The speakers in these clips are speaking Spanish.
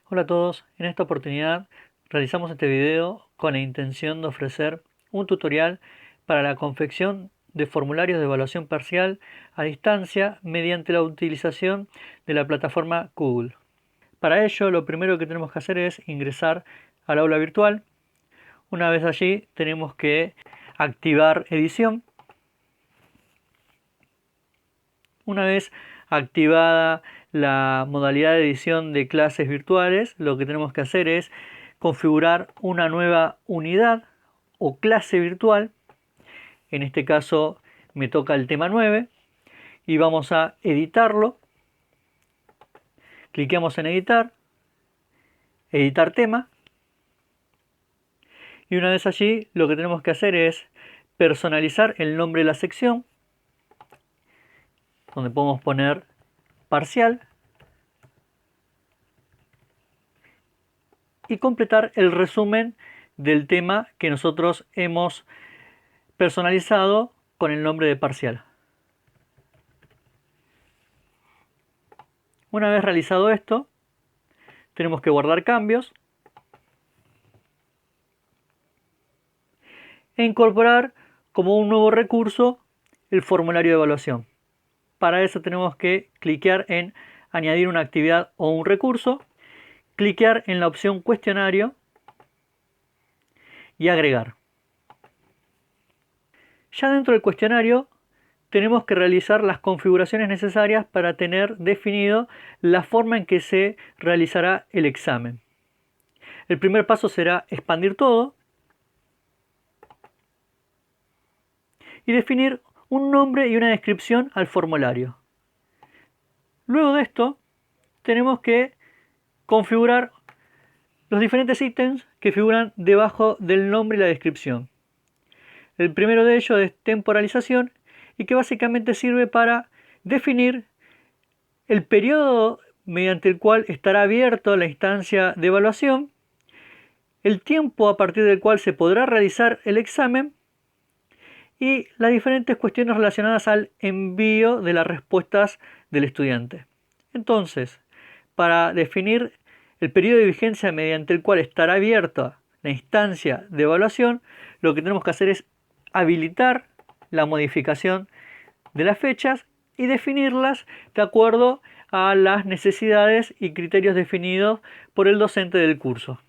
Hola a todos, en esta oportunidad realizamos este video con la intención de ofrecer un tutorial para la confección de formularios de evaluación parcial a distancia mediante la utilización de la plataforma Google. Para ello, lo primero que tenemos que hacer es ingresar al aula virtual. Una vez allí, tenemos que activar edición. Una vez activada la modalidad de edición de clases virtuales, lo que tenemos que hacer es configurar una nueva unidad o clase virtual. En este caso me toca el tema 9 y vamos a editarlo. Cliqueamos en editar, editar tema, y una vez allí lo que tenemos que hacer es personalizar el nombre de la sección, donde podemos poner parcial, y completar el resumen del tema que nosotros hemos personalizado con el nombre de parcial. Una vez realizado esto, tenemos que guardar cambios e incorporar como un nuevo recurso el formulario de evaluación. Para eso tenemos que cliquear en añadir una actividad o un recurso, cliquear en la opción cuestionario y agregar. Ya dentro del cuestionario tenemos que realizar las configuraciones necesarias para tener definido la forma en que se realizará el examen. El primer paso será expandir todo y definir un nombre y una descripción al formulario. Luego de esto, tenemos que configurar los diferentes ítems que figuran debajo del nombre y la descripción. El primero de ellos es temporalización y que básicamente sirve para definir el periodo mediante el cual estará abierto la instancia de evaluación, el tiempo a partir del cual se podrá realizar el examen y las diferentes cuestiones relacionadas al envío de las respuestas del estudiante. Entonces, para definir el periodo de vigencia mediante el cual estará abierta la instancia de evaluación, lo que tenemos que hacer es habilitar la modificación de las fechas y definirlas de acuerdo a las necesidades y criterios definidos por el docente del curso.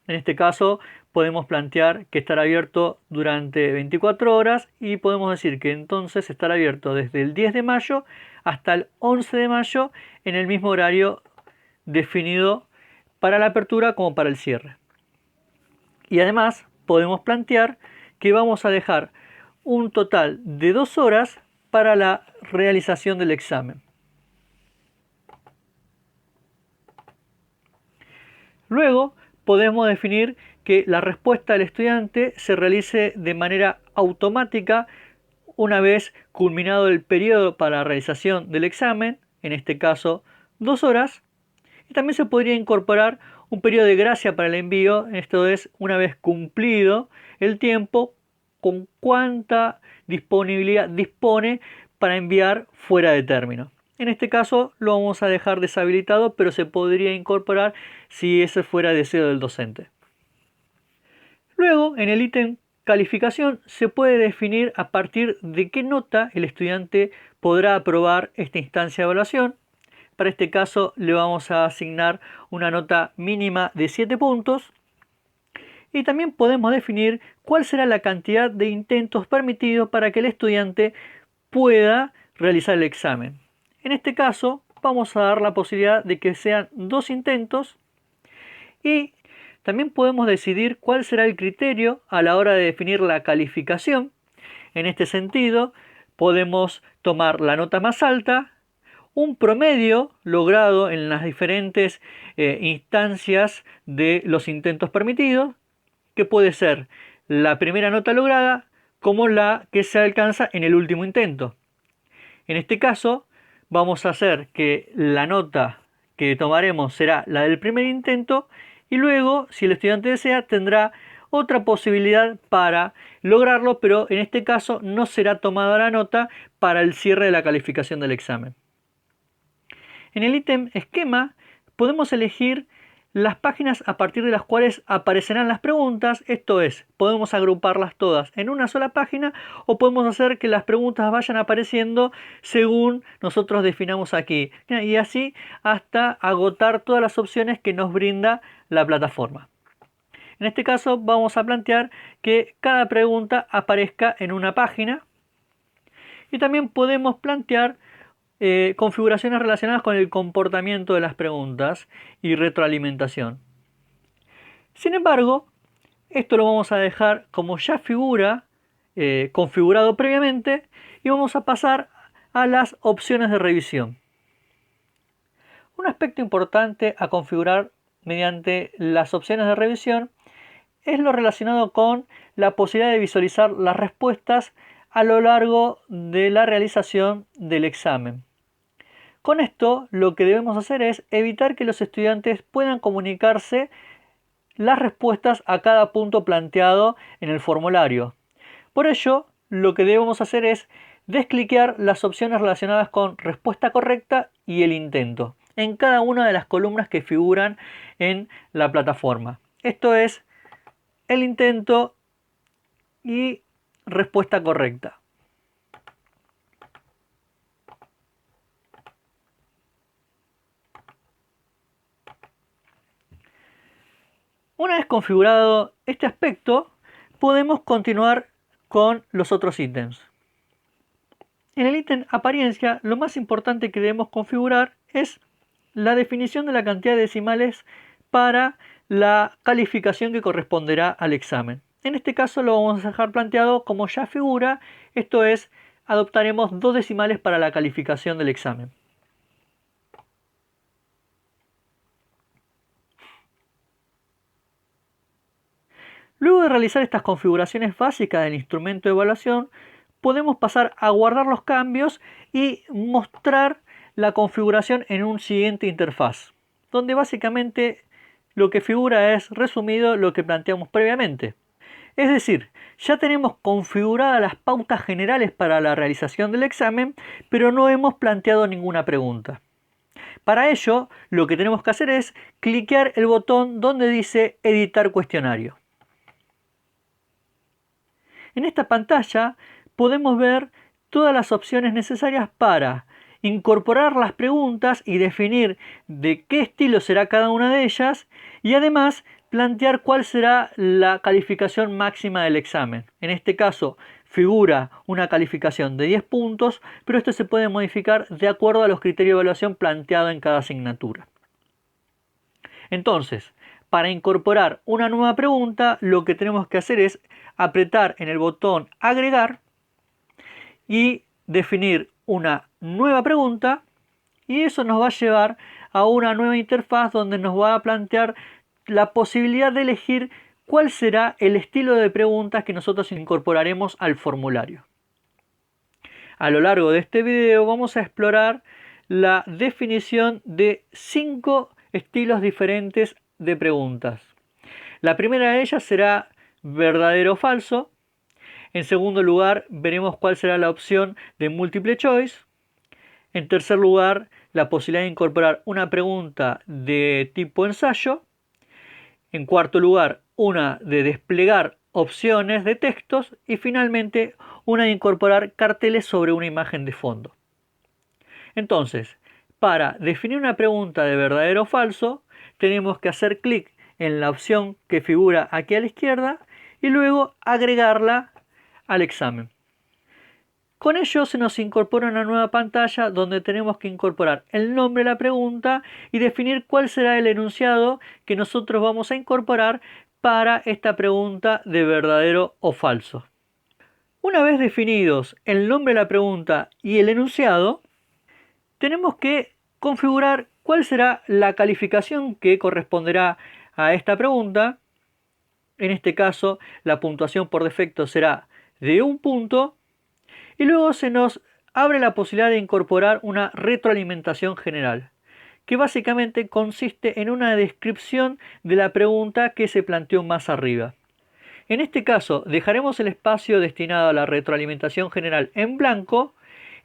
En este caso podemos plantear que estará abierto durante 24 horas y podemos decir que entonces estará abierto desde el 10 de mayo hasta el 11 de mayo en el mismo horario definido para la apertura como para el cierre. Y además podemos plantear que vamos a dejar un total de 2 horas para la realización del examen. Luego podemos definir que la respuesta del estudiante se realice de manera automática una vez culminado el periodo para la realización del examen, en este caso 2 horas, y también se podría incorporar un periodo de gracia para el envío, esto es, una vez cumplido el tiempo, con cuánta disponibilidad dispone para enviar fuera de término. En este caso lo vamos a dejar deshabilitado, pero se podría incorporar si ese fuera deseo del docente. Luego, en el ítem calificación, se puede definir a partir de qué nota el estudiante podrá aprobar esta instancia de evaluación. Para este caso le vamos a asignar una nota mínima de 7 puntos. Y también podemos definir cuál será la cantidad de intentos permitidos para que el estudiante pueda realizar el examen. En este caso vamos a dar la posibilidad de que sean 2 intentos y también podemos decidir cuál será el criterio a la hora de definir la calificación. En este sentido, podemos tomar la nota más alta, un promedio logrado en las diferentes instancias de los intentos permitidos, que puede ser la primera nota lograda como la que se alcanza en el último intento. En este caso, vamos a hacer que la nota que tomaremos será la del primer intento y luego, si el estudiante desea, tendrá otra posibilidad para lograrlo, pero en este caso no será tomada la nota para el cierre de la calificación del examen. En el ítem esquema podemos elegir las páginas a partir de las cuales aparecerán las preguntas, esto es, podemos agruparlas todas en una sola página o podemos hacer que las preguntas vayan apareciendo según nosotros definamos aquí, y así hasta agotar todas las opciones que nos brinda la plataforma. En este caso vamos a plantear que cada pregunta aparezca en una página y también podemos plantear configuraciones relacionadas con el comportamiento de las preguntas y retroalimentación. Sin embargo, esto lo vamos a dejar como ya figura configurado previamente y vamos a pasar a las opciones de revisión. Un aspecto importante a configurar mediante las opciones de revisión es lo relacionado con la posibilidad de visualizar las respuestas a lo largo de la realización del examen. Con esto lo que debemos hacer es evitar que los estudiantes puedan comunicarse las respuestas a cada punto planteado en el formulario. Por ello, lo que debemos hacer es descliquear las opciones relacionadas con respuesta correcta y el intento en cada una de las columnas que figuran en la plataforma. Esto es el intento y respuesta correcta. Una vez configurado este aspecto, podemos continuar con los otros ítems. En el ítem apariencia, lo más importante que debemos configurar es la definición de la cantidad de decimales para la calificación que corresponderá al examen. En este caso lo vamos a dejar planteado como ya figura, esto es, adoptaremos 2 decimales para la calificación del examen. Luego de realizar estas configuraciones básicas del instrumento de evaluación, podemos pasar a guardar los cambios y mostrar la configuración en un siguiente interfaz, donde básicamente lo que figura es resumido lo que planteamos previamente. Es decir, ya tenemos configuradas las pautas generales para la realización del examen, pero no hemos planteado ninguna pregunta. Para ello, lo que tenemos que hacer es cliquear el botón donde dice editar cuestionario. En esta pantalla podemos ver todas las opciones necesarias para incorporar las preguntas y definir de qué estilo será cada una de ellas y además plantear cuál será la calificación máxima del examen. En este caso figura una calificación de 10 puntos, pero esto se puede modificar de acuerdo a los criterios de evaluación planteados en cada asignatura. Entonces, para incorporar una nueva pregunta, lo que tenemos que hacer es apretar en el botón agregar y definir una nueva pregunta, y eso nos va a llevar a una nueva interfaz donde nos va a plantear la posibilidad de elegir cuál será el estilo de preguntas que nosotros incorporaremos al formulario. A lo largo de este video vamos a explorar la definición de 5 estilos diferentes de preguntas. La primera de ellas será verdadero o falso. En segundo lugar, veremos cuál será la opción de múltiple choice. En tercer lugar, la posibilidad de incorporar una pregunta de tipo ensayo. En cuarto lugar, una de desplegar opciones de textos. Y finalmente, una de incorporar carteles sobre una imagen de fondo. Entonces, para definir una pregunta de verdadero o falso, tenemos que hacer clic en la opción que figura aquí a la izquierda y luego agregarla al examen. Con ello se nos incorpora una nueva pantalla donde tenemos que incorporar el nombre de la pregunta y definir cuál será el enunciado que nosotros vamos a incorporar para esta pregunta de verdadero o falso. Una vez definidos el nombre de la pregunta y el enunciado, tenemos que configurar cuál será la calificación que corresponderá a esta pregunta. En este caso, la puntuación por defecto será de 1 punto y luego se nos abre la posibilidad de incorporar una retroalimentación general, que básicamente consiste en una descripción de la pregunta que se planteó más arriba. En este caso, dejaremos el espacio destinado a la retroalimentación general en blanco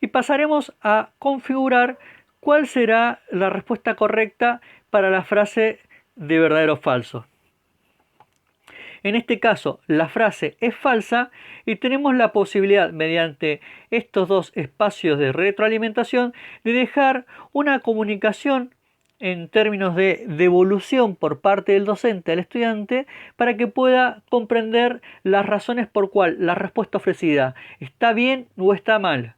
y pasaremos a configurar cuál será la respuesta correcta para la frase de verdadero o falso. En este caso, la frase es falsa y tenemos la posibilidad, mediante estos dos espacios de retroalimentación, de dejar una comunicación en términos de devolución por parte del docente al estudiante para que pueda comprender las razones por cual la respuesta ofrecida está bien o está mal.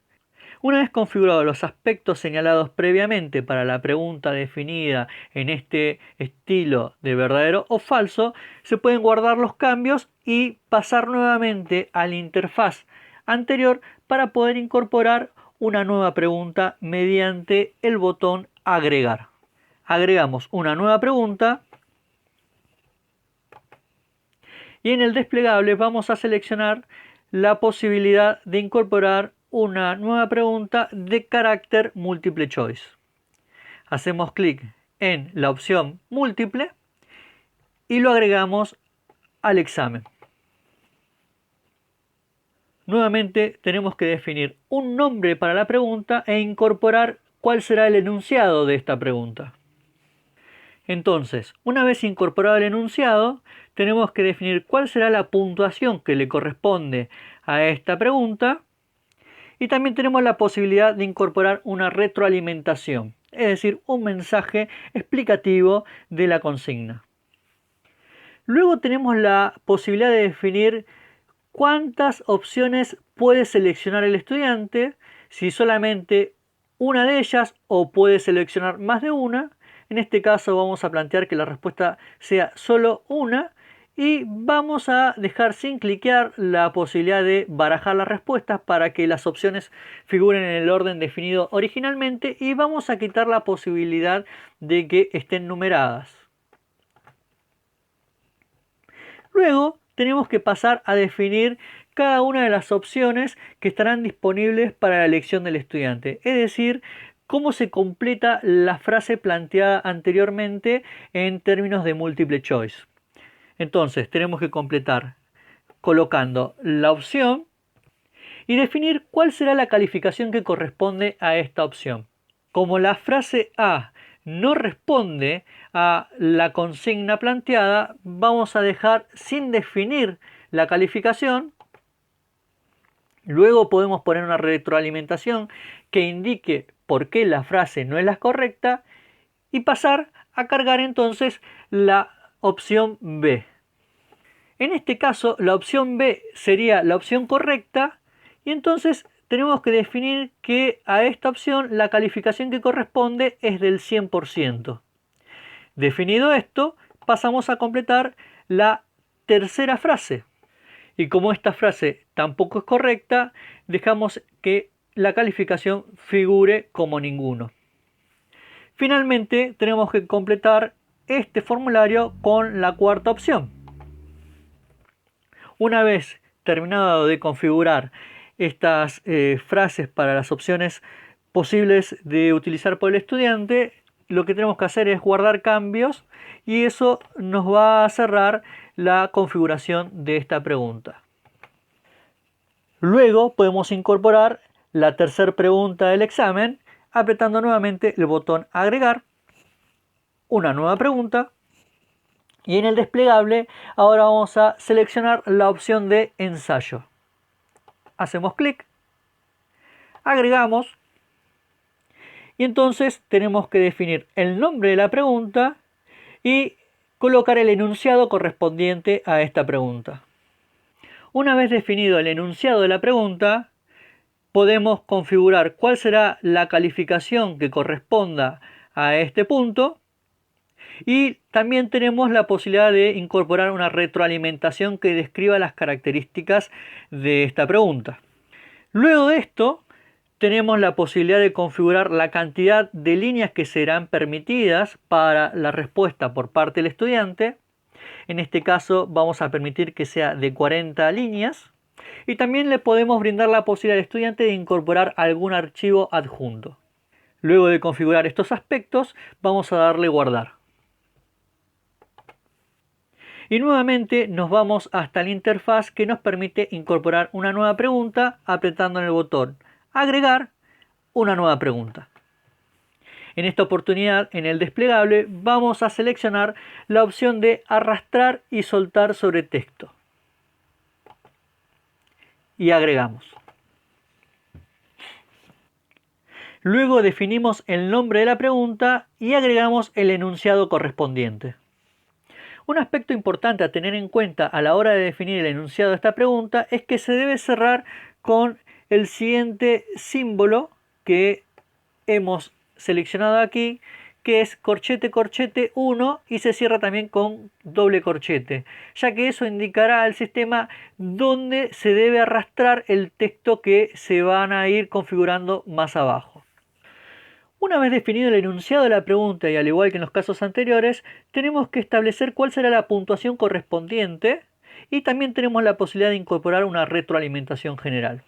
Una vez configurados los aspectos señalados previamente para la pregunta definida en este estilo de verdadero o falso, se pueden guardar los cambios y pasar nuevamente a la interfaz anterior para poder incorporar una nueva pregunta mediante el botón agregar. Agregamos una nueva pregunta y en el desplegable vamos a seleccionar la posibilidad de incorporar una nueva pregunta de carácter múltiple choice. Hacemos clic en la opción múltiple y lo agregamos al examen. Nuevamente tenemos que definir un nombre para la pregunta e incorporar cuál será el enunciado de esta pregunta. Entonces, una vez incorporado el enunciado, tenemos que definir cuál será la puntuación que le corresponde a esta pregunta y también tenemos la posibilidad de incorporar una retroalimentación, es decir, un mensaje explicativo de la consigna. Luego tenemos la posibilidad de definir cuántas opciones puede seleccionar el estudiante, si solamente una de ellas o puede seleccionar más de una. En este caso vamos a plantear que la respuesta sea solo una y vamos a dejar sin cliquear la posibilidad de barajar las respuestas para que las opciones figuren en el orden definido originalmente y vamos a quitar la posibilidad de que estén numeradas. Luego tenemos que pasar a definir cada una de las opciones que estarán disponibles para la elección del estudiante, es decir, cómo se completa la frase planteada anteriormente en términos de múltiple choice. Entonces tenemos que completar colocando la opción y definir cuál será la calificación que corresponde a esta opción. Como la frase A no responde a la consigna planteada, vamos a dejar sin definir la calificación. Luego podemos poner una retroalimentación que indique por qué la frase no es la correcta y pasar a cargar entonces la opción B. En este caso, la opción B sería la opción correcta y entonces tenemos que definir que a esta opción la calificación que corresponde es del 100%. Definido esto, pasamos a completar la tercera frase. Y como esta frase tampoco es correcta, dejamos que la calificación figure como ninguno. Finalmente, tenemos que completar este formulario con la cuarta opción. Una vez terminado de configurar estas frases para las opciones posibles de utilizar por el estudiante, lo que tenemos que hacer es guardar cambios y eso nos va a cerrar la configuración de esta pregunta. Luego podemos incorporar la tercera pregunta del examen apretando nuevamente el botón agregar, una nueva pregunta y en el desplegable ahora vamos a seleccionar la opción de ensayo. Hacemos clic, agregamos y entonces tenemos que definir el nombre de la pregunta y colocar el enunciado correspondiente a esta pregunta. Una vez definido el enunciado de la pregunta, podemos configurar cuál será la calificación que corresponda a este punto y también tenemos la posibilidad de incorporar una retroalimentación que describa las características de esta pregunta. Luego de esto, tenemos la posibilidad de configurar la cantidad de líneas que serán permitidas para la respuesta por parte del estudiante. En este caso vamos a permitir que sea de 40 líneas y también le podemos brindar la posibilidad al estudiante de incorporar algún archivo adjunto. Luego de configurar estos aspectos vamos a darle guardar. Y nuevamente nos vamos hasta la interfaz que nos permite incorporar una nueva pregunta apretando en el botón agregar una nueva pregunta. En esta oportunidad, en el desplegable, vamos a seleccionar la opción de arrastrar y soltar sobre texto. Y agregamos. Luego definimos el nombre de la pregunta y agregamos el enunciado correspondiente. Un aspecto importante a tener en cuenta a la hora de definir el enunciado de esta pregunta es que se debe cerrar con el siguiente símbolo que hemos seleccionado aquí, que es corchete corchete 1 y se cierra también con doble corchete, ya que eso indicará al sistema dónde se debe arrastrar el texto que se van a ir configurando más abajo. Una vez definido el enunciado de la pregunta y al igual que en los casos anteriores, tenemos que establecer cuál será la puntuación correspondiente y también tenemos la posibilidad de incorporar una retroalimentación general.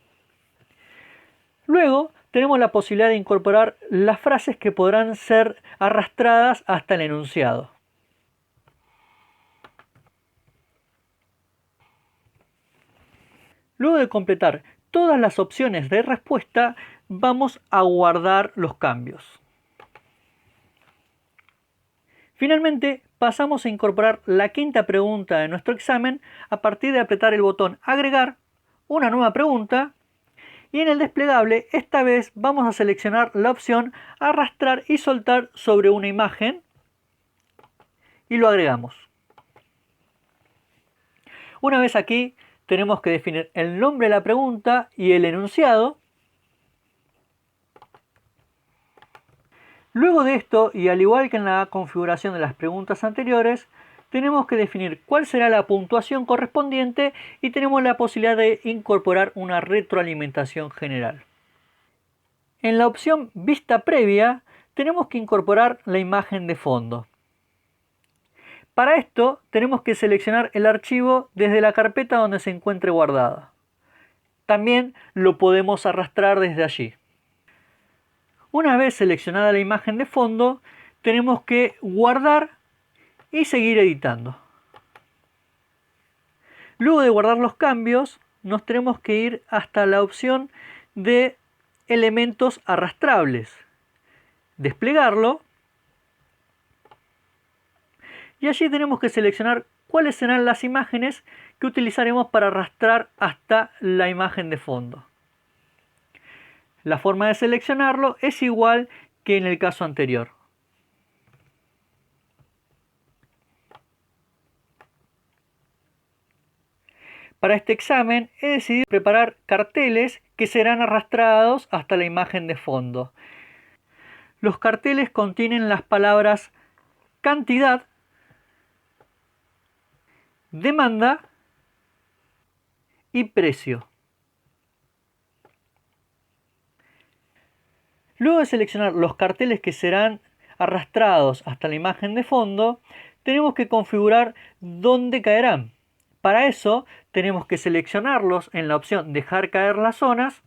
Luego tenemos la posibilidad de incorporar las frases que podrán ser arrastradas hasta el enunciado. Luego de completar todas las opciones de respuesta, vamos a guardar los cambios. Finalmente, pasamos a incorporar la quinta pregunta de nuestro examen a partir de apretar el botón Agregar, una nueva pregunta, y en el desplegable esta vez vamos a seleccionar la opción Arrastrar y soltar sobre una imagen y lo agregamos. Una vez aquí, tenemos que definir el nombre de la pregunta y el enunciado. Luego de esto, y al igual que en la configuración de las preguntas anteriores, tenemos que definir cuál será la puntuación correspondiente y tenemos la posibilidad de incorporar una retroalimentación general. En la opción Vista previa, tenemos que incorporar la imagen de fondo. Para esto, tenemos que seleccionar el archivo desde la carpeta donde se encuentre guardada. También lo podemos arrastrar desde allí. Una vez seleccionada la imagen de fondo, tenemos que guardar y seguir editando. Luego de guardar los cambios, nos tenemos que ir hasta la opción de elementos arrastrables. Desplegarlo. Y allí tenemos que seleccionar cuáles serán las imágenes que utilizaremos para arrastrar hasta la imagen de fondo. La forma de seleccionarlo es igual que en el caso anterior. Para este examen he decidido preparar carteles que serán arrastrados hasta la imagen de fondo. Los carteles contienen las palabras cantidad, demanda y precio. Luego de seleccionar los carteles que serán arrastrados hasta la imagen de fondo, tenemos que configurar dónde caerán. Para eso tenemos que seleccionarlos en la opción Dejar caer las zonas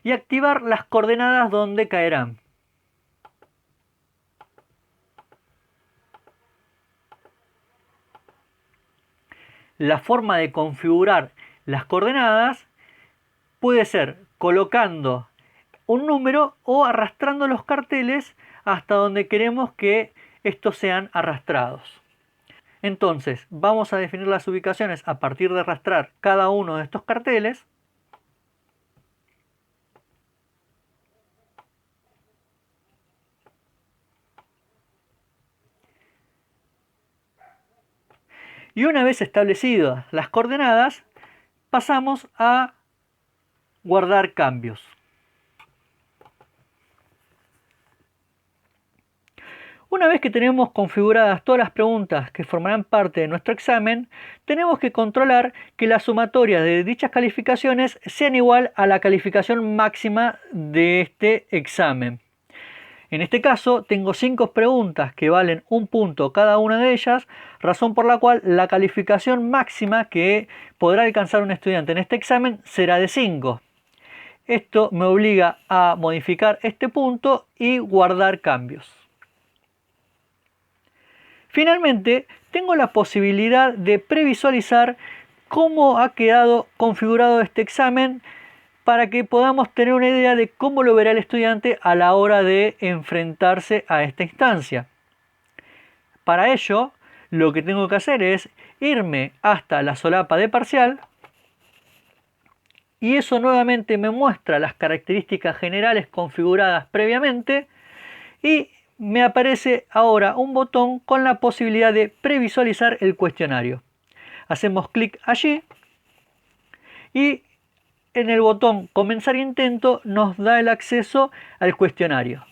y activar las coordenadas donde caerán. La forma de configurar las coordenadas puede ser colocando un número o arrastrando los carteles hasta donde queremos que estos sean arrastrados. Entonces, vamos a definir las ubicaciones a partir de arrastrar cada uno de estos carteles. Y una vez establecidas las coordenadas, pasamos a guardar cambios. Una vez que tenemos configuradas todas las preguntas que formarán parte de nuestro examen, tenemos que controlar que la sumatoria de dichas calificaciones sean igual a la calificación máxima de este examen. En este caso, tengo 5 preguntas que valen 1 punto cada una de ellas, razón por la cual la calificación máxima que podrá alcanzar un estudiante en este examen será de 5. Esto me obliga a modificar este punto y guardar cambios. Finalmente, tengo la posibilidad de previsualizar cómo ha quedado configurado este examen para que podamos tener una idea de cómo lo verá el estudiante a la hora de enfrentarse a esta instancia. Para ello, lo que tengo que hacer es irme hasta la solapa de parcial y eso nuevamente me muestra las características generales configuradas previamente y me aparece ahora un botón con la posibilidad de previsualizar el cuestionario. Hacemos clic allí y en el botón comenzar intento nos da el acceso al cuestionario.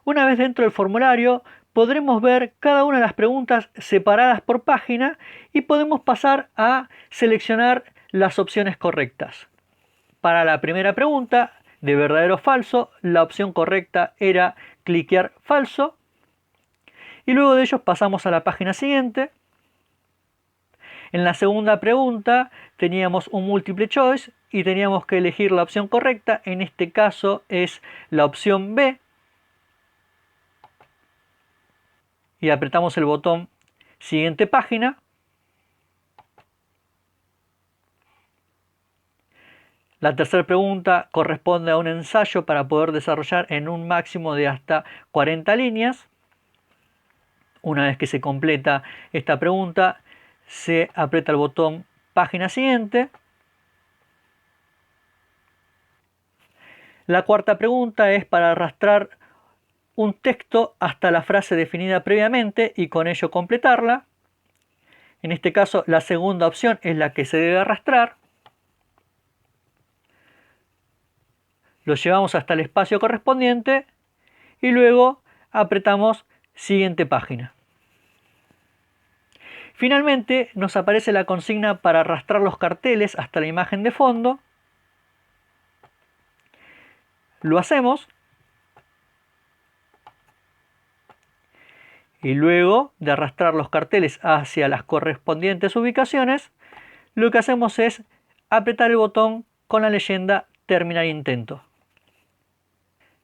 Una vez dentro del formulario podremos ver cada una de las preguntas separadas por página y podemos pasar a seleccionar las opciones correctas. Para la primera pregunta de verdadero o falso, la opción correcta era cliquear falso y luego de ello pasamos a la página siguiente. En la segunda pregunta teníamos un multiple choice y teníamos que elegir la opción correcta, en este caso es la opción B. Y apretamos el botón siguiente página. La tercera pregunta corresponde a un ensayo para poder desarrollar en un máximo de hasta 40 líneas. Una vez que se completa esta pregunta, se aprieta el botón página siguiente. La cuarta pregunta es para arrastrar un texto hasta la frase definida previamente y con ello completarla. En este caso, la segunda opción es la que se debe arrastrar. Lo llevamos hasta el espacio correspondiente y luego apretamos siguiente página. Finalmente nos aparece la consigna para arrastrar los carteles hasta la imagen de fondo. Lo hacemos y luego de arrastrar los carteles hacia las correspondientes ubicaciones, lo que hacemos es apretar el botón con la leyenda terminar intento.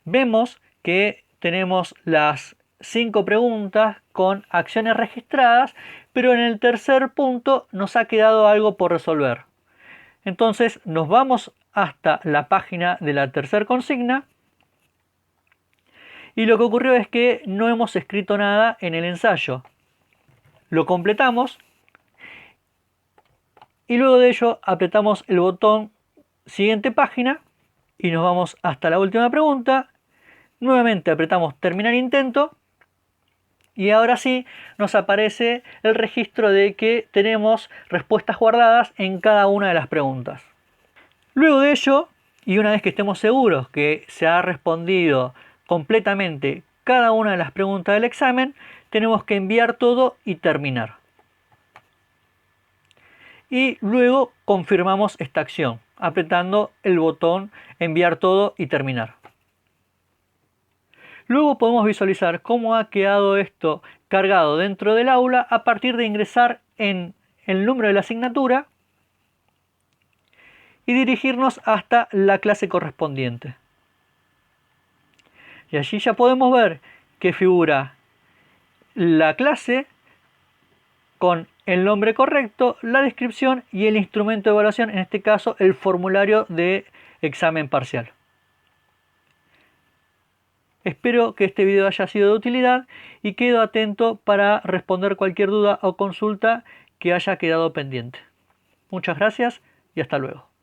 Vemos que tenemos las 5 preguntas con acciones registradas, pero en el tercer punto nos ha quedado algo por resolver. Entonces nos vamos hasta la página de la tercera consigna y lo que ocurrió es que no hemos escrito nada en el ensayo. Lo completamos y luego de ello apretamos el botón siguiente página y nos vamos hasta la última pregunta. Nuevamente apretamos terminar intento y ahora sí nos aparece el registro de que tenemos respuestas guardadas en cada una de las preguntas. Luego de ello, y una vez que estemos seguros que se ha respondido completamente cada una de las preguntas del examen, tenemos que enviar todo y terminar. Y luego confirmamos esta acción apretando el botón enviar todo y terminar. Luego podemos visualizar cómo ha quedado esto cargado dentro del aula a partir de ingresar en el número de la asignatura y dirigirnos hasta la clase correspondiente. Y allí ya podemos ver que figura la clase con el nombre correcto, la descripción y el instrumento de evaluación, en este caso el formulario de examen parcial. Espero que este video haya sido de utilidad y quedo atento para responder cualquier duda o consulta que haya quedado pendiente. Muchas gracias y hasta luego.